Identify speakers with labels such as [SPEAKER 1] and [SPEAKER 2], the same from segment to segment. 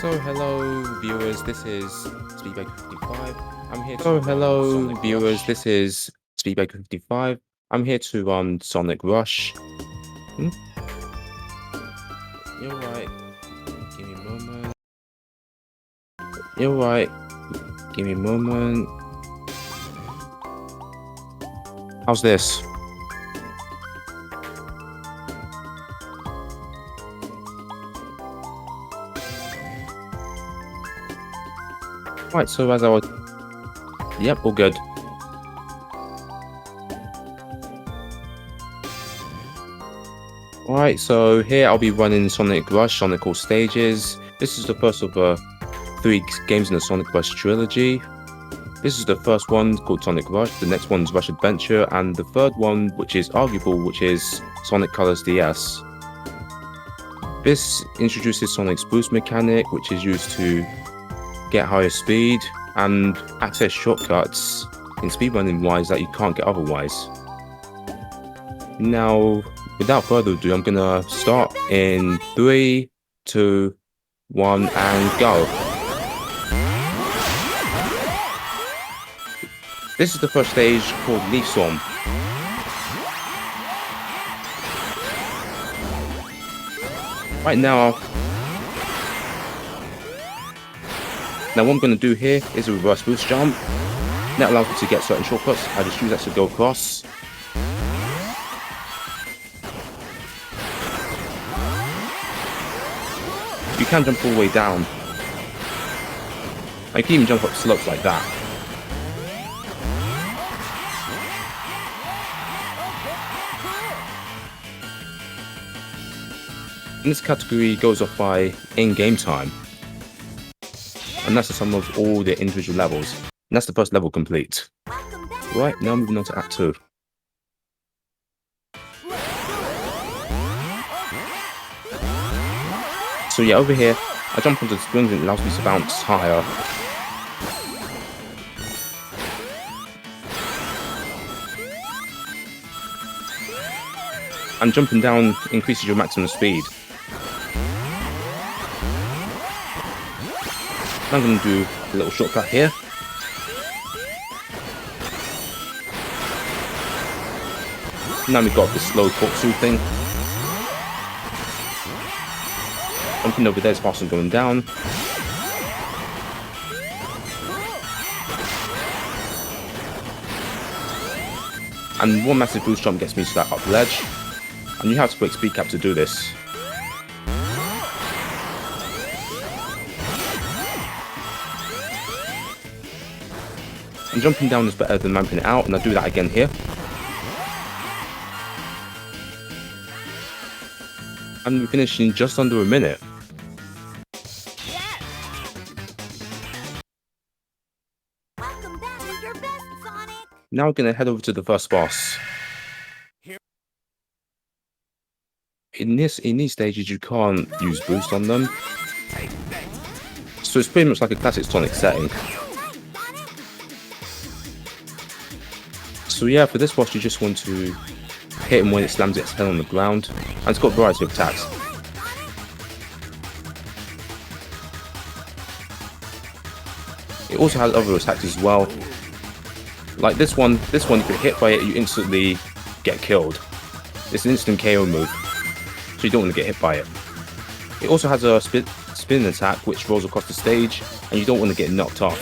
[SPEAKER 1] So hello viewers, this is SpeedBreaker55. I'm here to Sonic
[SPEAKER 2] viewers,
[SPEAKER 1] Rush.
[SPEAKER 2] this is SpeedBreaker55. I'm here to run Sonic Rush.
[SPEAKER 1] You're right. Give me a moment.
[SPEAKER 2] You're right. Give me a moment. How's this? Right, so as I was... Yep, all good. Alright, so here I'll be running Sonic Rush, Sonic All Stages. This is the first of 3 games in the Sonic Rush trilogy. This is the first one called Sonic Rush, the next one's Rush Adventure, and the third one, which is arguable, which is Sonic Colors DS. This introduces Sonic's boost mechanic, which is used to get higher speed and access shortcuts in speedrunning wise that you can't get otherwise. Now, without further ado, I'm gonna start in 3, 2, 1, and go. This is the first stage called Leaf Storm. Right now, what I'm going to do here is a reverse boost jump. That allows me to get certain shortcuts. I just use that to go across. You can jump all the way down. You can even jump up slopes like that. And this category goes off by in-game time. And that's the sum of all the individual levels. And that's the first level complete. Right, now moving on to Act 2. So yeah, over here, I jump onto the springs and it allows me to bounce higher. And jumping down increases your maximum speed. I'm going to do a little shortcut here. Now we've got this slow corkscrew thing. Jumping over there is fast and going down. And one massive boost jump gets me to that up ledge. And you have to break speed cap to do this. And jumping down is better than ramping it out, and I'll do that again here. And we finish in just under a minute.
[SPEAKER 3] Welcome back to your best, Sonic.
[SPEAKER 2] Now we're going to head over to the first boss. In these stages, you can't use boost on them. So it's pretty much like a classic Sonic setting. So yeah, for this boss you just want to hit him when it slams its head on the ground, and it's got a variety of attacks. It also has other attacks as well. Like this one if you're hit by it, you instantly get killed. It's an instant KO move, so you don't want to get hit by it. It also has a spin attack which rolls across the stage, and you don't want to get knocked off.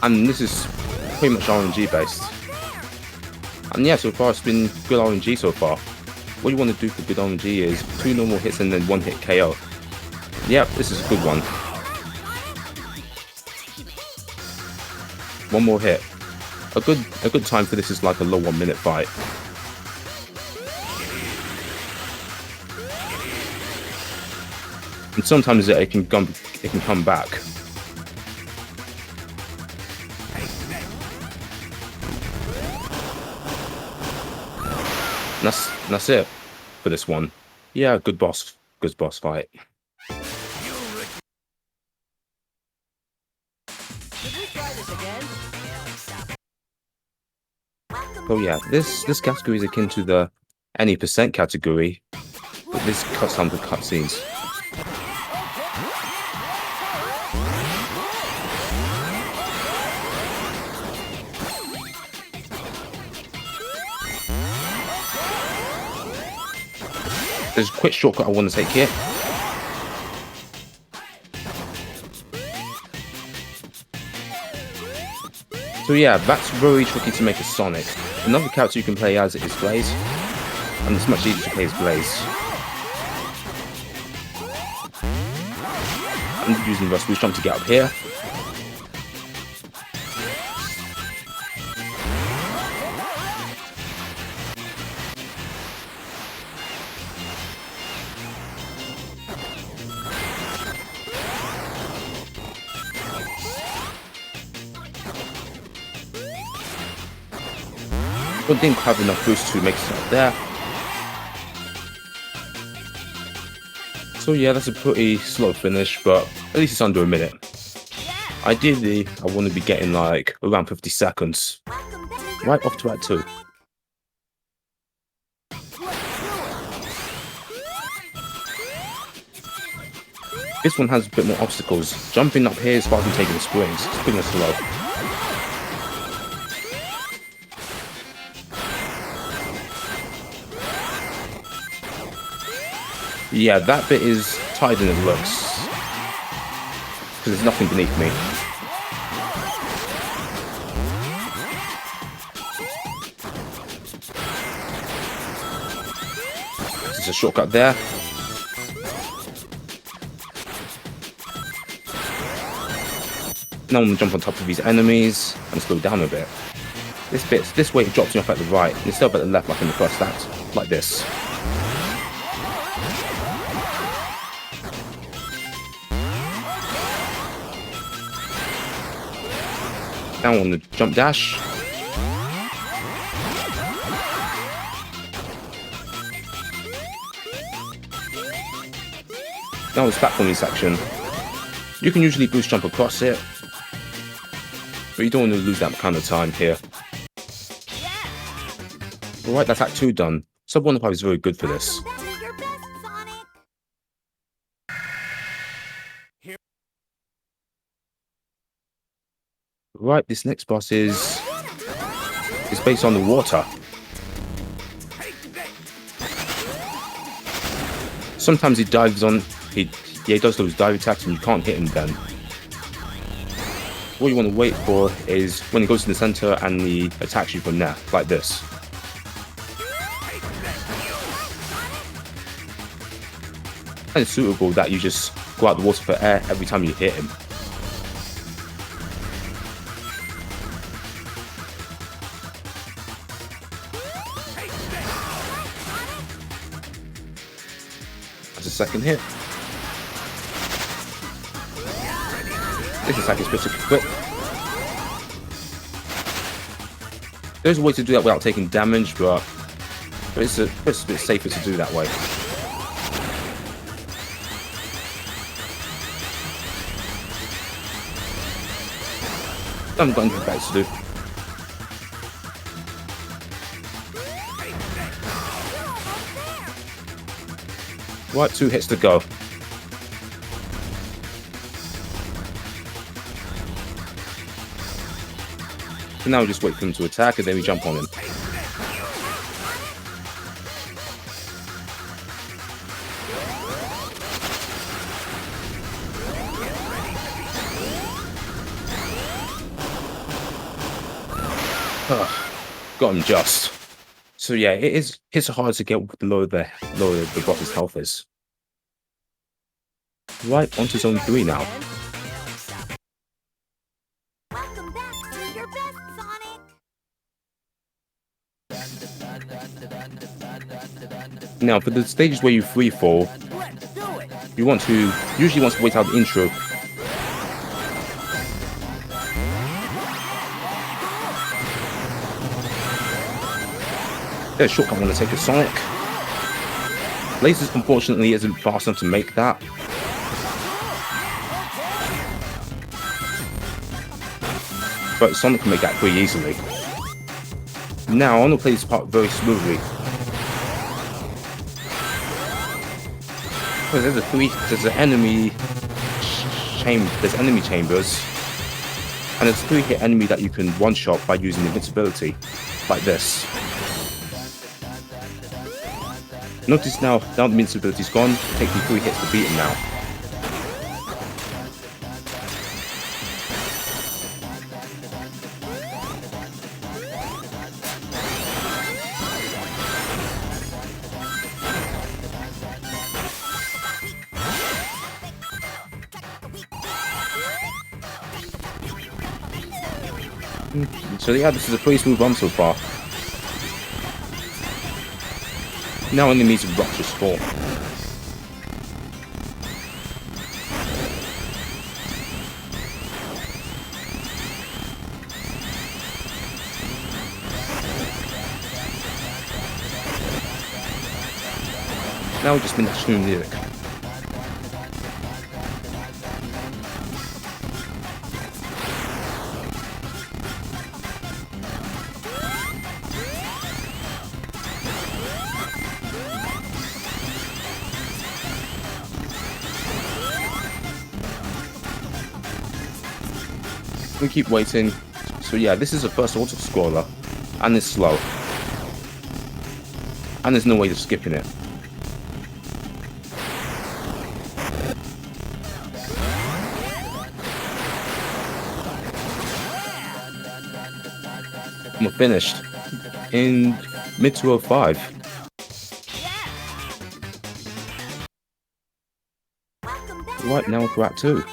[SPEAKER 2] And this is pretty much RNG based. And yeah, so far it's been good RNG so far. What you want to do for good RNG is 2 normal hits and then 1 hit KO. Yep, this is a good one. 1 more hit. A good time for this is like a low 1 minute fight. And sometimes it can come back. And that's it for this one. Yeah, good boss fight.
[SPEAKER 3] Can we try this again? Welcome
[SPEAKER 2] So yeah, this category is akin to the any percent category, but this cuts down the cutscenes. There's a quick shortcut I want to take here. So yeah, that's very tricky to make a Sonic. Another character you can play as is Blaze, and it's much easier to play as Blaze. I'm using the boost jump to get up here. I didn't have enough boost to make it up there. So yeah, that's a pretty slow finish, but at least it's under a minute. Ideally, I want to be getting like around 50 seconds. Right off to Act 2. This one has a bit more obstacles. Jumping up here is faster than taking the springs. It's pretty slow. Yeah, that bit is tighter than it looks, because there's nothing beneath me. There's a shortcut there. Now I'm going to jump on top of these enemies and slow down a bit. This way it drops me off at the right, instead of at the left like in the first act, like this. Now on the jump dash. Now it's platforming section. You can usually boost jump across it, but you don't want to lose that kind of time here. Alright, that's Act 2 done. Sub 105 is very good for this. Right, this next boss is based on the water. Sometimes he dives on, he does those dive attacks and you can't hit him then. What you want to wait for is when he goes to the center and he attacks you from there, like this. And it's suitable that you just go out the water for air every time you hit him. That's a second hit. This attack is pretty quick. There's a way to do that without taking damage, but it's a bit safer to do that way. I haven't got anything better to do. Right, 2 hits to go. So now we just wait for him to attack and then we jump on him. Got him just. So yeah, it's hard to get the lower the boss's health is. Right, on to zone 3 now.
[SPEAKER 3] Welcome back to your best, Sonic.
[SPEAKER 2] Now for the stages where you free fall, you usually want to wait out the intro. There's a shortcut I want to take a Sonic. Lasers unfortunately isn't fast enough to make that. But Sonic can make that pretty easily. Now I want to play this part very smoothly. Because there's enemy chambers, and there's 3-hit enemy that you can one-shot by using invincibility, like this. Notice now the invincibility's gone. It takes me 3 hits to beat him now. So yeah, this is a pretty smooth run so far. Now enemies of Rupture spawn. Now we've just been national music. We keep waiting. So yeah, this is the first auto-scroller, and it's slow. And there's no way of skipping it. We're finished in mid 205. Right now we're at 2.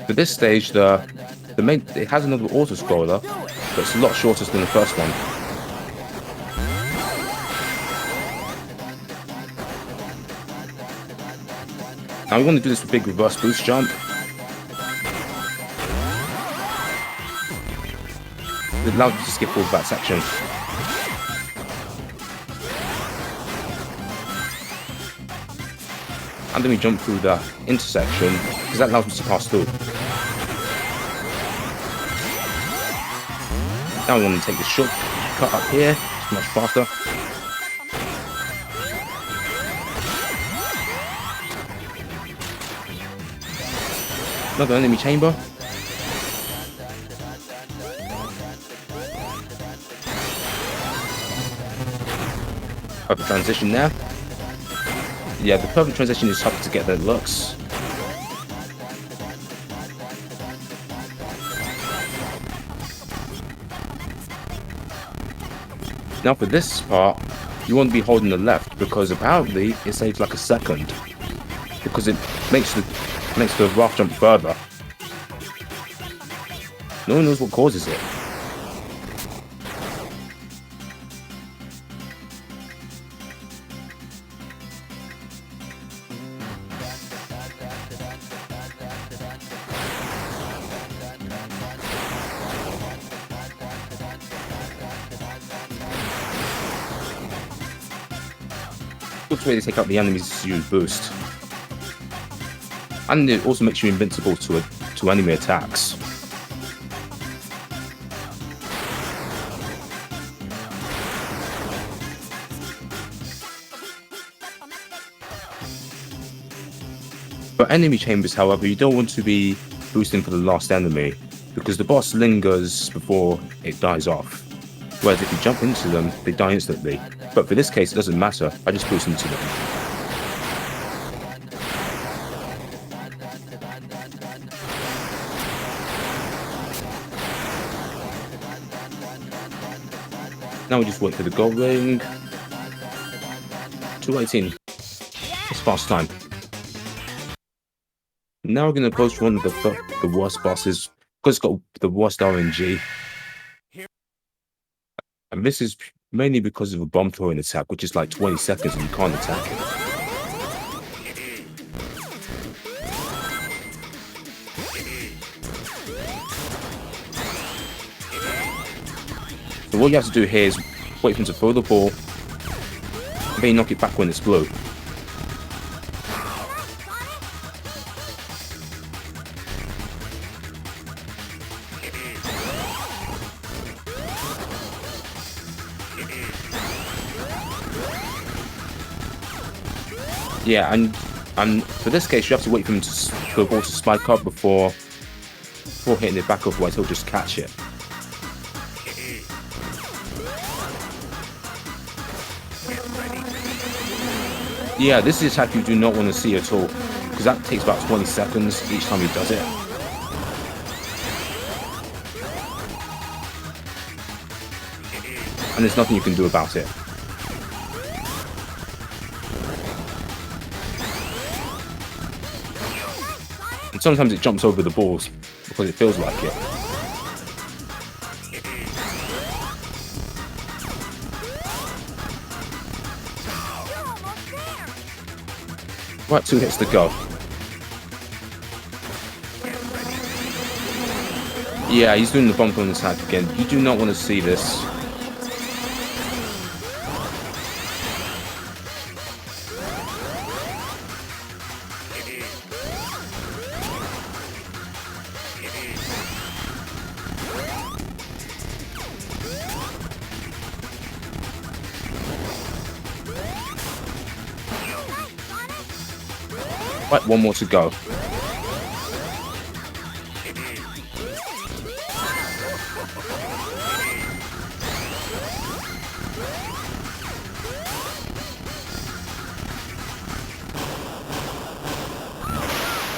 [SPEAKER 2] For this stage, it has another auto scroller, but it's a lot shorter than the first one. Now we want to do this big reverse boost jump. It allows you to skip all of that section. And then we jump through the intersection, because that allows us to pass through. Now we want to take the shortcut up here, it's much faster. Another enemy chamber. Perfect transition there. Yeah, the perfect transition is tough to get the looks. Now for this part, you want to be holding the left because apparently it saves like a second. Because it makes the raft jump further. No one knows what causes it. Looks way to take out the enemies to use boost. And it also makes you invincible to enemy attacks. For enemy chambers, however, you don't want to be boosting for the last enemy, because the boss lingers before it dies off. Whereas if you jump into them, they die instantly. But for this case, it doesn't matter, I just boost into them. Now we just wait for the gold ring. 218. It's fast time. Now we're going to approach one of the worst bosses, because it's got the worst RNG. And this is mainly because of a bomb throwing attack, which is like 20 seconds and you can't attack it. So what you have to do here is wait for him to throw the ball, and then you knock it back when it's blue. Yeah, and for this case, you have to wait for him for the ball to spike up before hitting it back, otherwise he'll just catch it. Yeah, this is attack you do not want to see at all, because that takes about 20 seconds each time he does it. And there's nothing you can do about it. And sometimes it jumps over the balls, because it feels like it. Right, 2 hits to go. Yeah, he's doing the bump on attack again. You do not want to see this. Right, 1 more to go.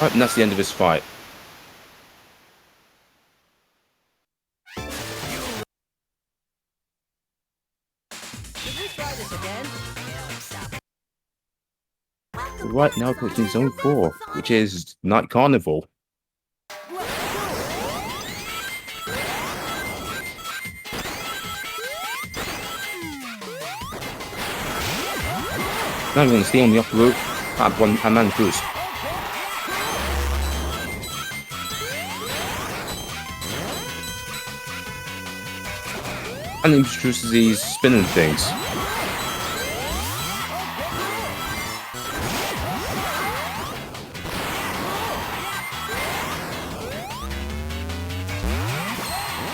[SPEAKER 2] Right, and that's the end of his fight. Right, now approaching Zone 4, which is Night Carnival. Now we're going to stay on the upper route at one man boost. And introduces these spinning things.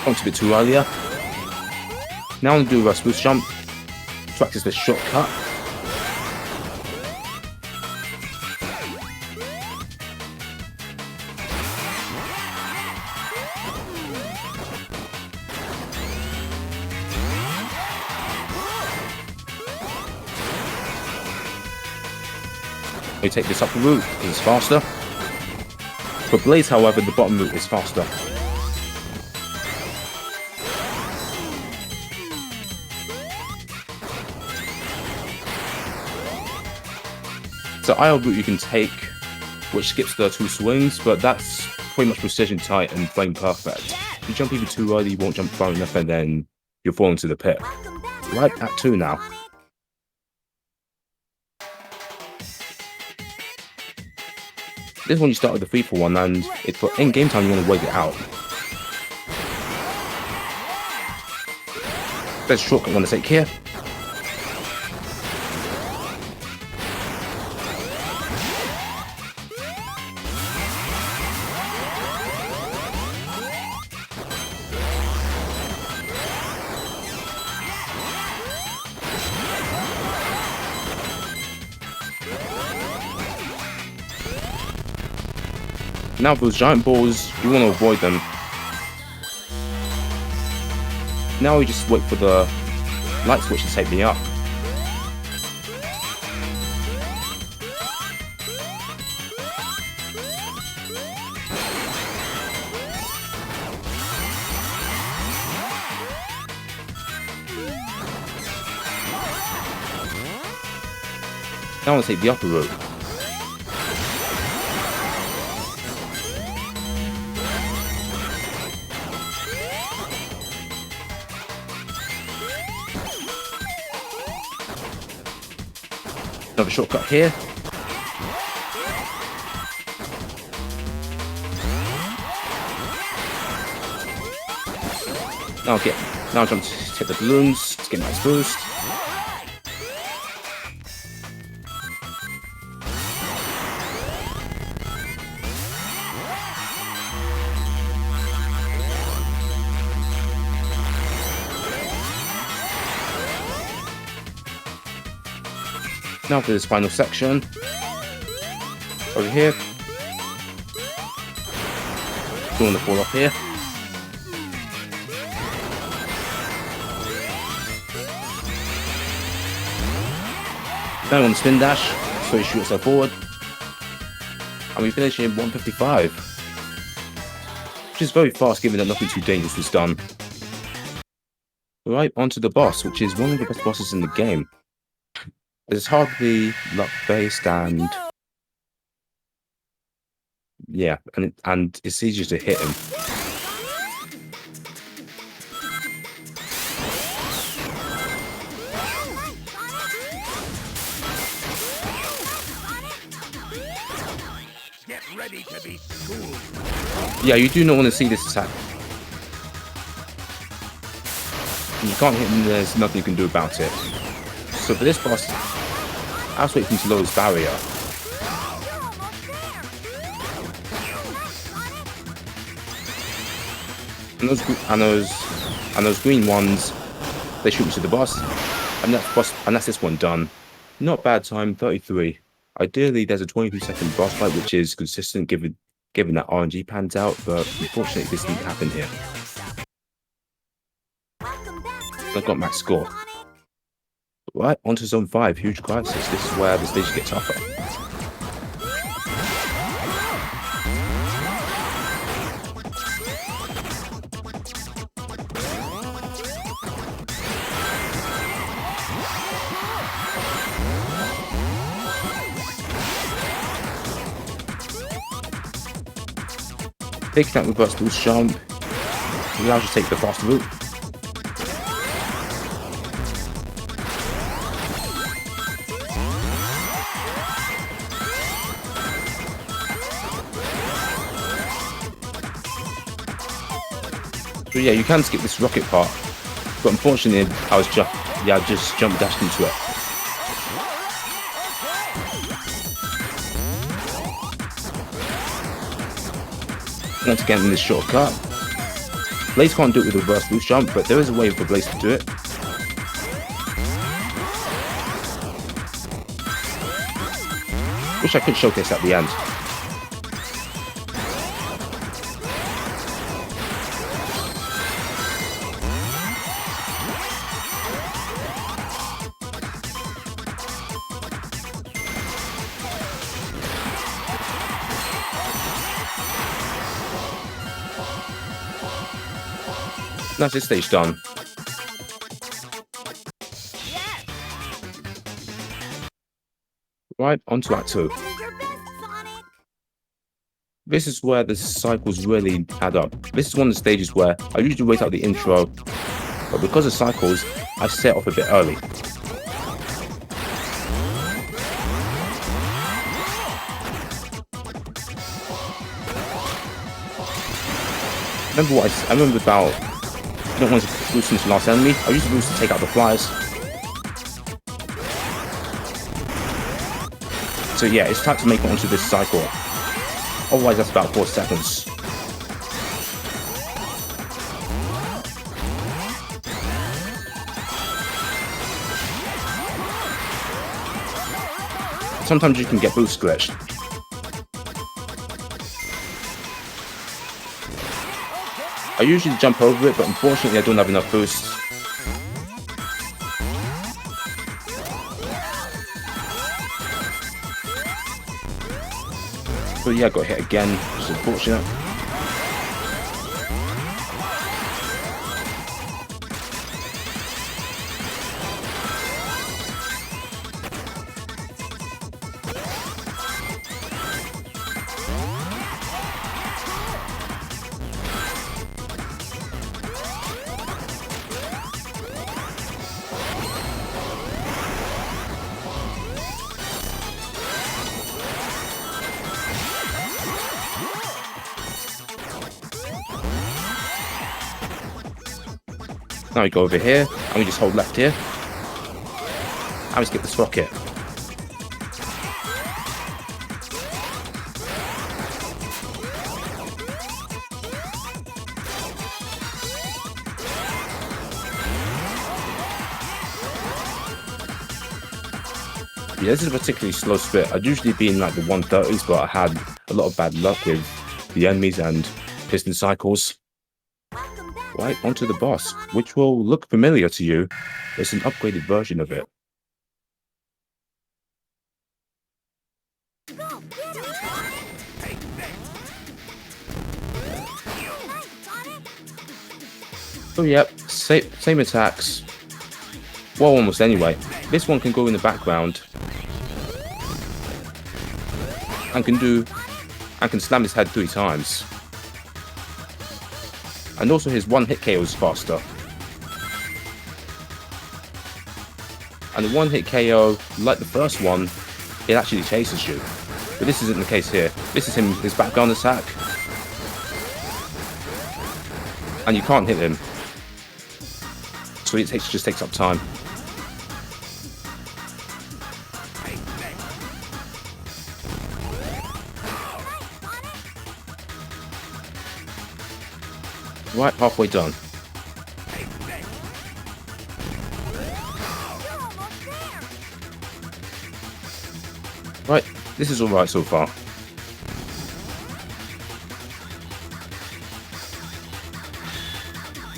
[SPEAKER 2] Jumped a bit too earlier. Now I'm going to do a reverse boost jump to practice this shortcut. We take this upper route because it's faster. For Blaze, however, the bottom route is faster. So IL route you can take, which skips the 2 swings, but that's pretty much precision tight and frame perfect. If you jump even too early, you won't jump far enough, and then you'll fall into the pit. Right at 2 now. This one you start with the 3-for-1, and in game time you want to wait it out. There's a shortcut I want to take here. Now those giant balls, you want to avoid them. Now we just wait for the light switch to take me up. Now I want to take the upper route. Another shortcut here. Now jump to hit the balloons to get a nice boost. Now for this final section. Over here. Don't want to fall off here. Now on the spin dash, so you shoot yourself forward. And we finish in 155. Which is very fast given that nothing too dangerous was done. Right, onto the boss, which is one of the best bosses in the game. It's hardly luck-based and... yeah, and it's easier to hit him.
[SPEAKER 4] Get ready to be schooled.
[SPEAKER 2] Yeah, you do not want to see this attack. You can't hit him, there's nothing you can do about it. So for this boss, I'll wait for him to lower his barrier. And those green ones, they shoot to the boss, and that's this one done. Not bad time, 33. Ideally, there's a 23-second boss fight, which is consistent given that RNG pans out, but unfortunately, this didn't happen here. I've got max score. Right, onto Zone 5, Huge Crisis. This is where the stages get tougher. Taking that reverse boost jump allows you to take the faster route. So yeah, you can skip this rocket part, but unfortunately, I just jump dashed into it. Once again in this shortcut. Blaze can't do it with a reverse boost jump, but there is a way for Blaze to do it. Wish I could showcase at the end. That's this stage done. Right, on to Act 2. This is where the cycles really add up. This is one of the stages where I usually wait out the intro, but because of cycles, I set off a bit early. I remember about, I don't want to boost into the last enemy. I use the boost to take out the flyers. So yeah, it's time to make it onto this cycle. Otherwise, that's about 4 seconds. Sometimes you can get boost glitched. I usually jump over it, but unfortunately I don't have enough boost. So yeah, I got hit again, which is unfortunate. Now we go over here, and we just hold left here. And we skip this rocket. Yeah, this is a particularly slow split. I'd usually be in like the 130s, but I had a lot of bad luck with the enemies and piston cycles. Right, onto the boss, which will look familiar to you. It's an upgraded version of it. So yep, same attacks. Well, almost anyway. This one can go in the background and can slam his head 3 times. And also his one-hit KO is faster. And the one-hit KO, like the first one, it actually chases you. But this isn't the case here. This is his background attack. And you can't hit him. So it just takes up time. Right, halfway done. Right, this is alright so far.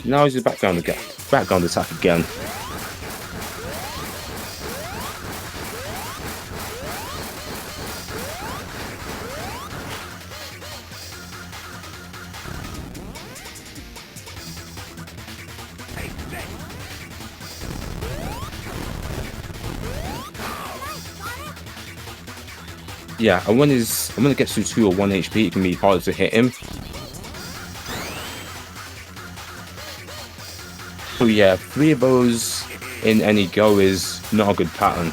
[SPEAKER 2] Now he's background attack again. Yeah, and when it gets to 2 or 1 HP, it can be harder to hit him. So yeah, 3 of those in any go is not a good pattern.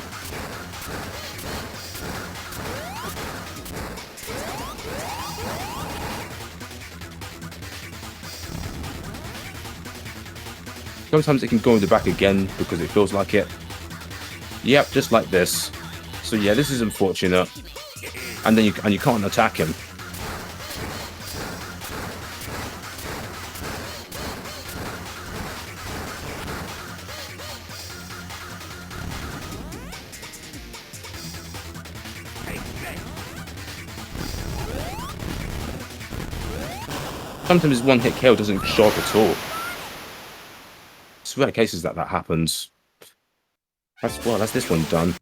[SPEAKER 2] Sometimes it can go in the back again because it feels like it. Yep, just like this. So yeah, this is unfortunate. And then you can't attack him. Sometimes his one-hit KO doesn't show up at all. It's rare cases that happens. That's this one done.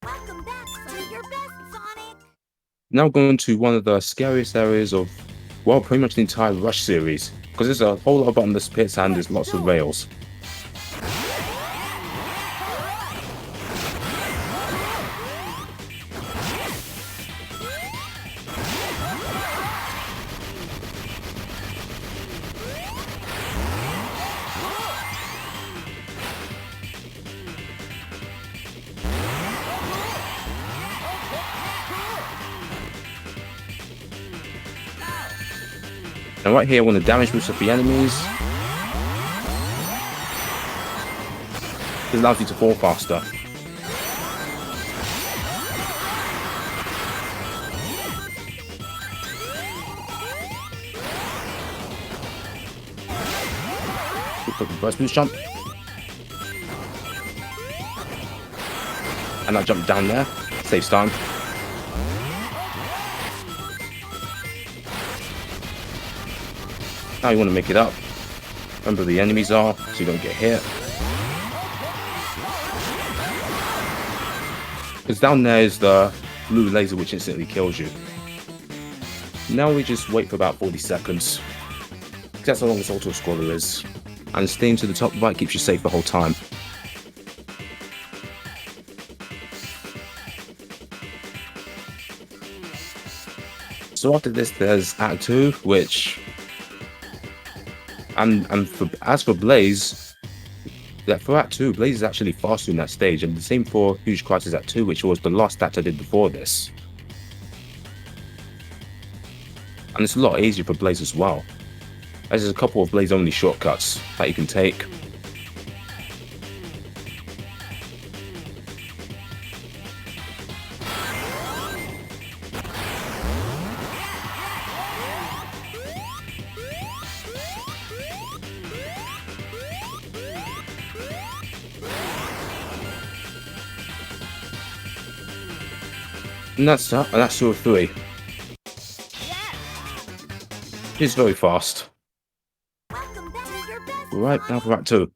[SPEAKER 3] Welcome back to your best, Sonic.
[SPEAKER 2] Now going to one of the scariest areas of, well, pretty much the entire Rush series, because there's a whole lot of bottomless pits and there's lots of rails. And right here, when the damage boost of the enemies, it allows you to fall faster. Quick burst boost jump. And I jump down there, saves time. Now you want to make it up. Remember the enemies are, so you don't get hit. Because down there is the blue laser which instantly kills you. Now we just wait for about 40 seconds. That's how long this auto scroller is. And staying to the top right keeps you safe the whole time. So after this there's Act 2, which as for Blaze, for Act 2, Blaze is actually faster in that stage, and the same for Huge Crisis Act 2, which was the last act I did before this. And it's a lot easier for Blaze as well, as there's a couple of Blaze only shortcuts that you can take. And that's 2 of 3. He's very fast.
[SPEAKER 3] Welcome back to your best,
[SPEAKER 2] Right, now
[SPEAKER 3] Sonic.
[SPEAKER 2] for Act 2.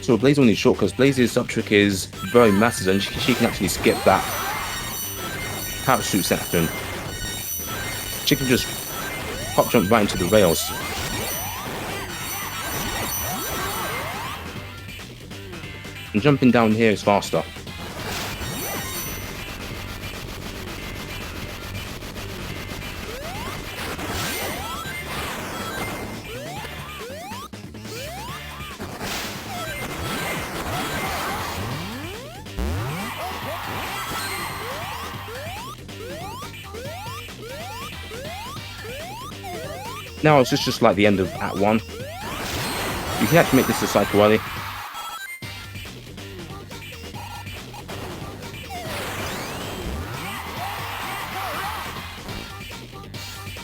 [SPEAKER 2] So Blaze only short because Blaze's sub trick is very massive and she can actually skip that parachute section. She can just hop jump right into the rails. And jumping down here is faster. Now it's just like the end of Act 1. You can actually make this a cycle rally.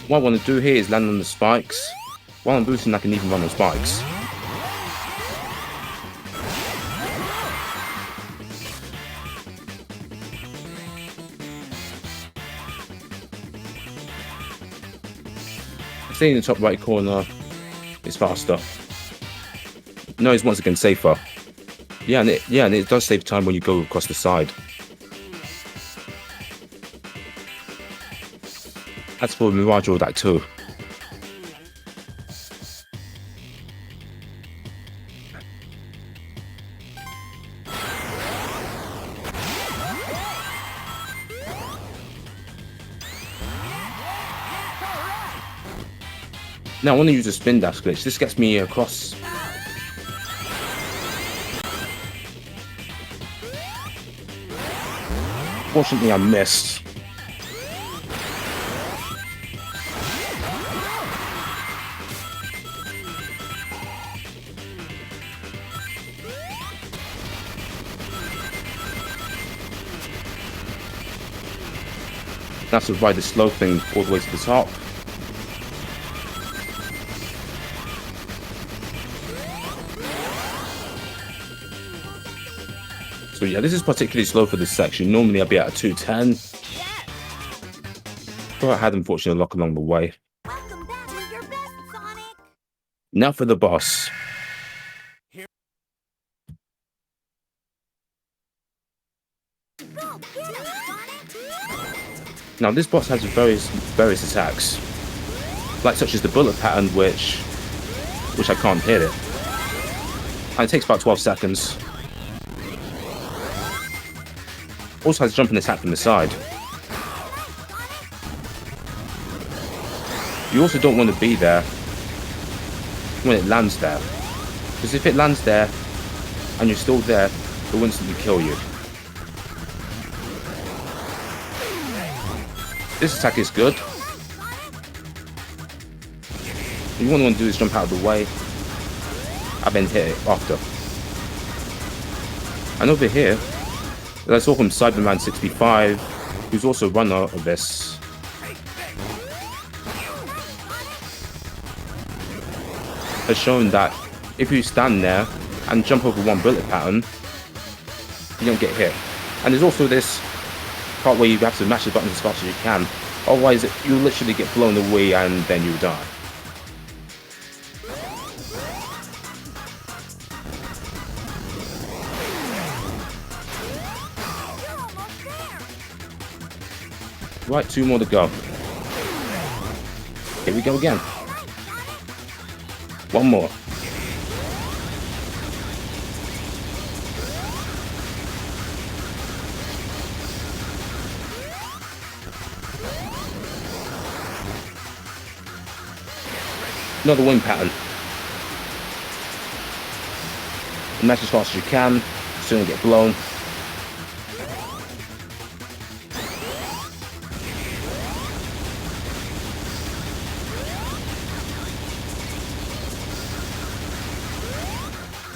[SPEAKER 2] What I want to do here is land on the spikes. While I'm boosting, I can even run on spikes. Staying in the top right corner is faster. No, it's once again safer. Yeah, and it does save time when you go across the side. As for Mirage World Act 2. Now I want to use a spin dash glitch. This gets me across. Fortunately, I missed. That's to ride the slow thing all the way to the top. So yeah, this is particularly slow for this section. Normally I'd be at a 210. But I had unfortunately a lock along the way.
[SPEAKER 3] Welcome back to your best, Sonic.
[SPEAKER 2] Now for the boss.
[SPEAKER 3] Go get him, Sonic.
[SPEAKER 2] Now this boss has various attacks. Like such as the bullet pattern which I can't hit it. And it takes about 12 seconds. Also has jumping attack from the side. You also don't want to be there when it lands there. Because if it lands there and you're still there, it will instantly kill you. This attack is good. What you want to do is jump out of the way and then hit it after. And over here, I saw from Cyberman65, who's also a runner of this. Has shown that if you stand there and jump over one bullet pattern, you don't get hit. And there's also this part where you have to mash the buttons as fast as you can, otherwise you literally get blown away and then you die. Right, 2 more to go. Here we go again. 1 more. Another wing pattern. Match as fast as you can, so you don't get blown.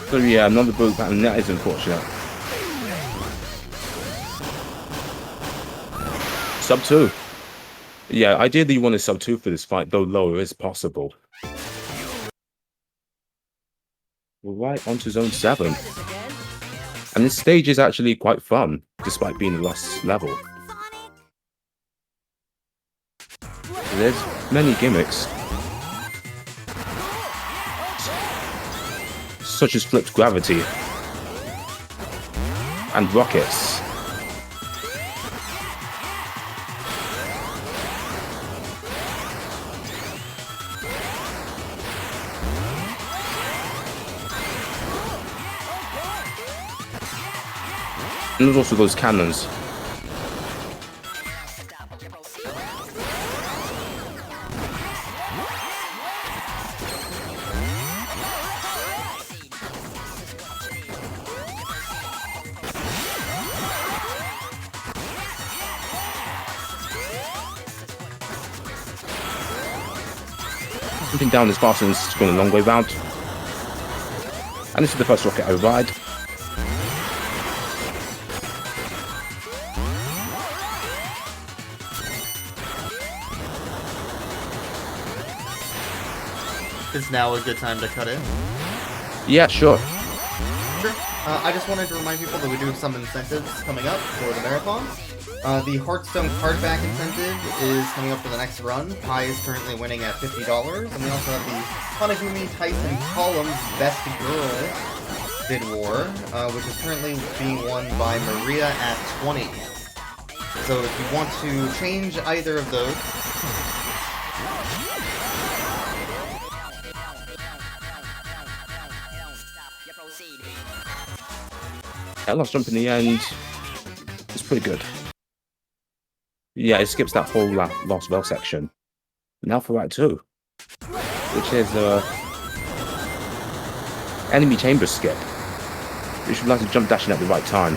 [SPEAKER 2] So yeah, another bullet pattern, that is unfortunate. Sub 2. Yeah, ideally you want a sub 2 for this fight, though lower is possible. Right onto Zone 7. And this stage is actually quite fun, despite being the last level. There's many gimmicks, such as flipped gravity and rockets. And there's also those cannons. Jumping down as fast as it's going a long way round. And this is the first rocket I ride.
[SPEAKER 5] Is now a good time to cut in?
[SPEAKER 2] Yeah, sure.
[SPEAKER 5] Sure. I just wanted to remind people that we do have some incentives coming up for the marathon. The Hearthstone card back incentive is coming up for the next run. Pi is currently winning at $50, and we also have the Hanagumi Tyson Columns Best Girl bid war, which is currently being won by Maria at 20. So if you want to change either of those,
[SPEAKER 2] That last jump in the end is pretty good. Yeah, it skips that whole last bell section. Now for Act 2, which is enemy chamber skip. You should like to jump dashing at the right time.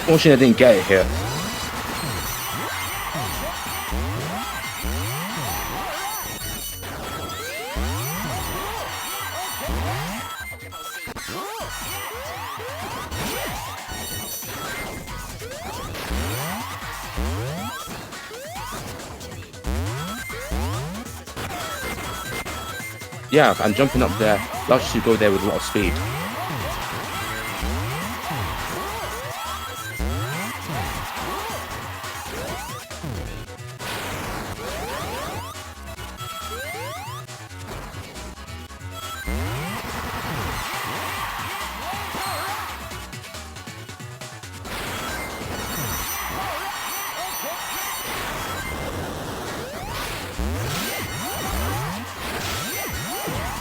[SPEAKER 2] Fortunately, I didn't get it here. Yeah, and jumping up there allows you to go there with a lot of speed.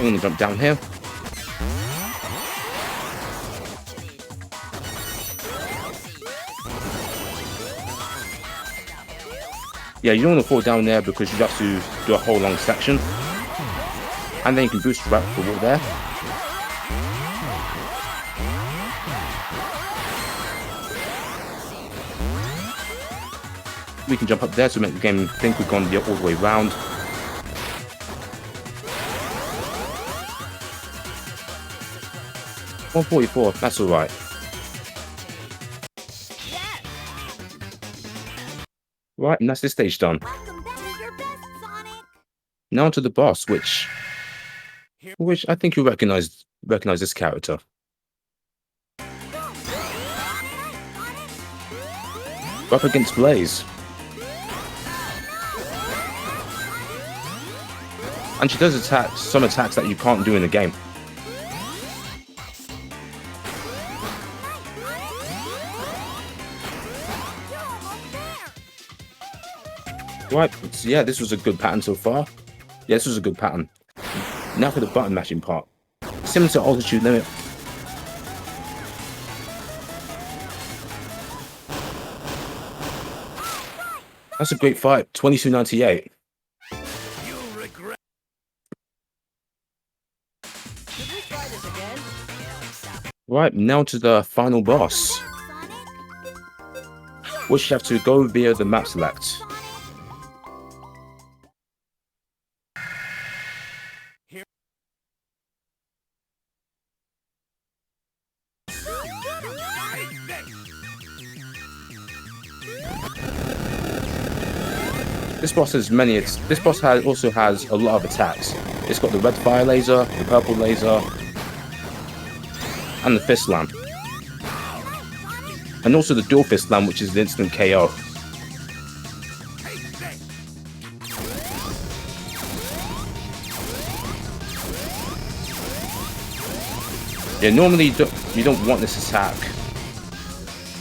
[SPEAKER 2] I'm gonna jump down here. Yeah, you don't want to fall down there because you have to do a whole long section. And then you can boost right for the wall there. We can jump up there to make the game think we've gone all the way round. $144, that's alright. Right, and that's this stage done.
[SPEAKER 3] Welcome back to your best, Sonic.
[SPEAKER 2] Now onto the boss, which I think you'll recognize this character. We're up against Blaze. And she does some attacks that you can't do in the game. Right, so yeah, this was a good pattern so far. Yeah, this was a good pattern. Now for the button mashing part. Similar to altitude limit. That's a great fight, 22.98.
[SPEAKER 4] You'll regret.
[SPEAKER 2] Right, now to the final boss, which you have to go via the map select. This boss has also has a lot of attacks. It's got the red fire laser, the purple laser, and the fist slam. And also the dual fist slam, which is an instant KO. Yeah, normally you don't want this attack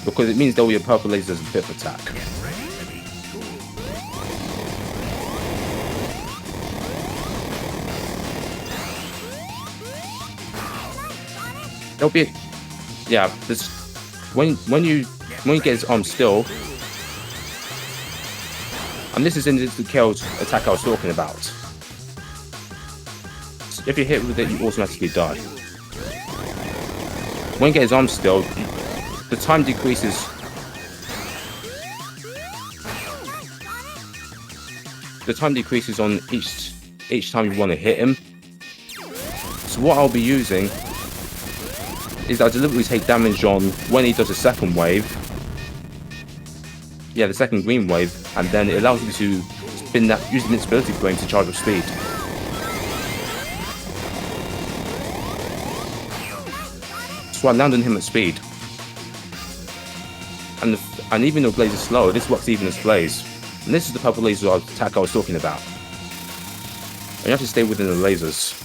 [SPEAKER 2] because it means there'll be a purple laser as a fifth attack. There'll be, yeah. This when you get his arm still, and this is in the kill attack I was talking about. So if you hit with it, you automatically die. When you get his arm still, the time decreases. The time decreases on each time you want to hit him. So what I'll be using is I deliberately take damage on when he does a second wave. Yeah, the second green wave, and then it allows me to spin that using invincibility frame to charge up speed. So I land on him at speed. And even though Blaze is slow, this works even as Blaze. And this is the purple laser attack I was talking about. And you have to stay within the lasers.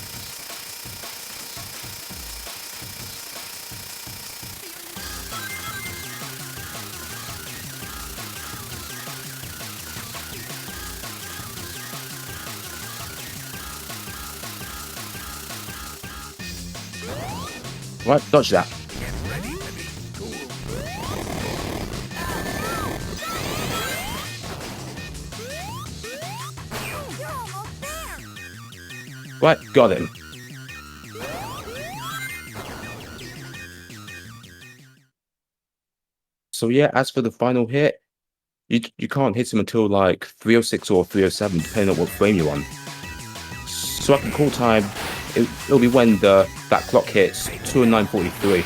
[SPEAKER 2] Right, dodge that. Right, got him. So yeah, as for the final hit, you can't hit him until like 306 or 307, depending on what frame you're on. So I can call time. It'll be when that clock hits 2:09:43.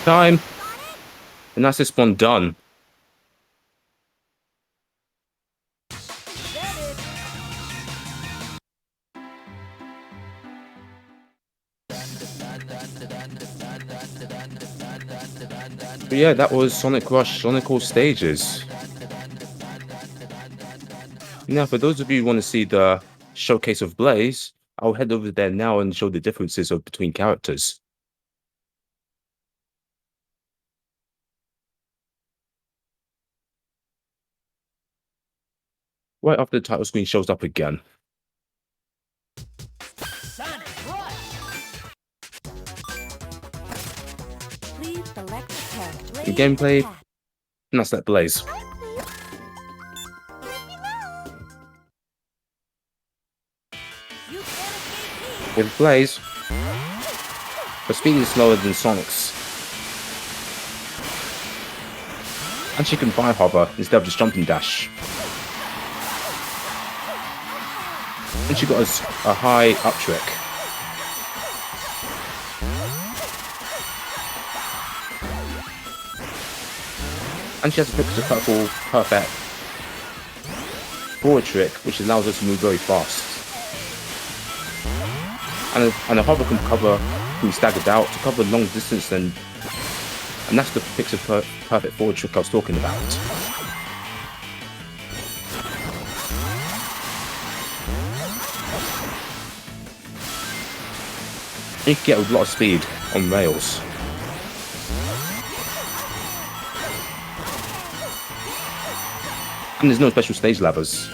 [SPEAKER 2] Time, and that's this one done. But yeah, that was Sonic Rush Sonic All Stages. Now, for those of you who want to see the showcase of Blaze, I'll head over there now and show the differences between characters. Right after the title screen shows up again. The gameplay, and that's that Blaze. With Blaze, her speed is slower than Sonic's. And she can fire hover instead of just jumping dash. And she got a high up trick. And she has a picture purple perfect forward trick, which allows her to move very fast. And a hover can be staggered out to cover long distance, and that's the picture perfect forward trick I was talking about. You can get a lot of speed on rails. And there's no special stage ladders.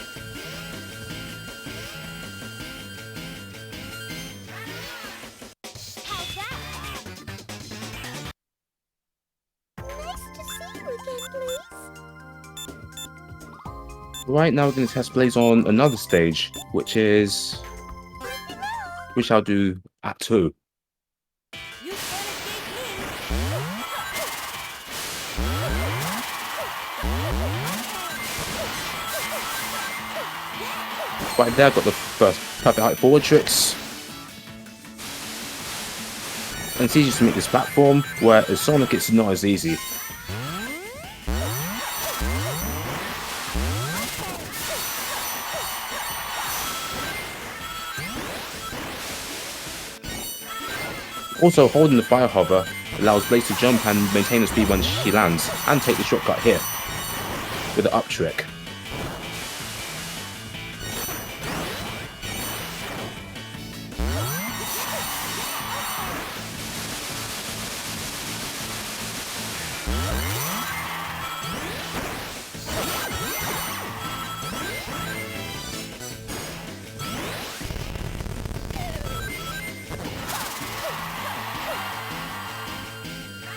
[SPEAKER 2] Right now we're going to test Blaze on another stage, which I'll do at 2. Right there, I've got the first perfect height forward tricks. And it's easy to make this platform, where as Sonic it's not as easy. Also, holding the fire hover allows Blaze to jump and maintain the speed when she lands, and take the shortcut here with the up trick.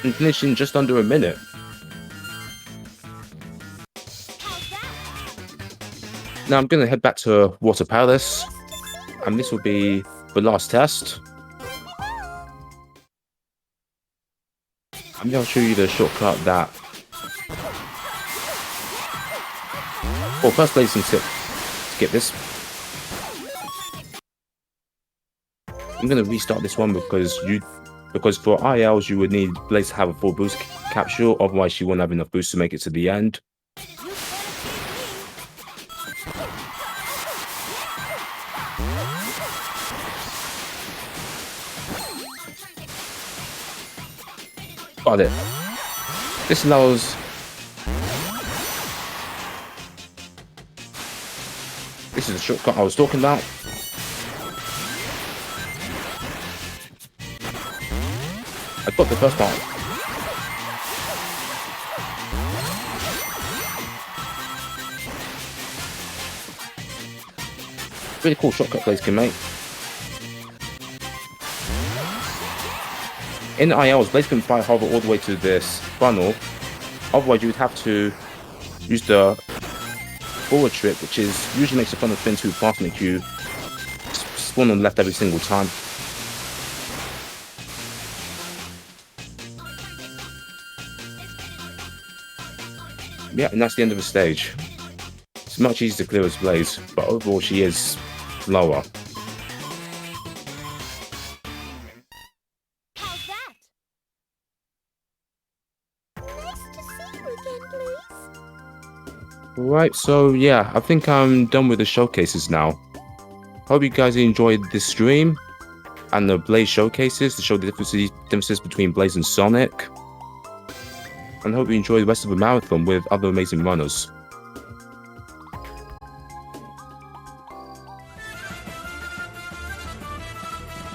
[SPEAKER 2] And finish in just under a minute. Now I'm going to head back to Water Palace, and this will be the last test. I'm going to show you the shortcut that... Well, first Blaze can skip this. I'm going to restart this one because for ILs you would need Blaze to have a full boost capsule, otherwise she won't have enough boost to make it to the end. Got it. This allows... This is the shortcut I was talking about. I got the first part. Really cool shortcut Blaze can make. In ILs, Blaze can fire hover all the way to this funnel. Otherwise, you would have to use the forward trick, which usually makes the funnel spin too fast, make you spawn on the left every single time. Yeah, and that's the end of the stage. It's much easier to clear as Blaze, but overall she is lower.
[SPEAKER 3] How's that? Nice to see you again, Blaze.
[SPEAKER 2] Right, so yeah, I think I'm done with the showcases now. Hope you guys enjoyed this stream and the Blaze showcases to show the differences between Blaze and Sonic. And hope you enjoy the rest of the marathon with other amazing runners.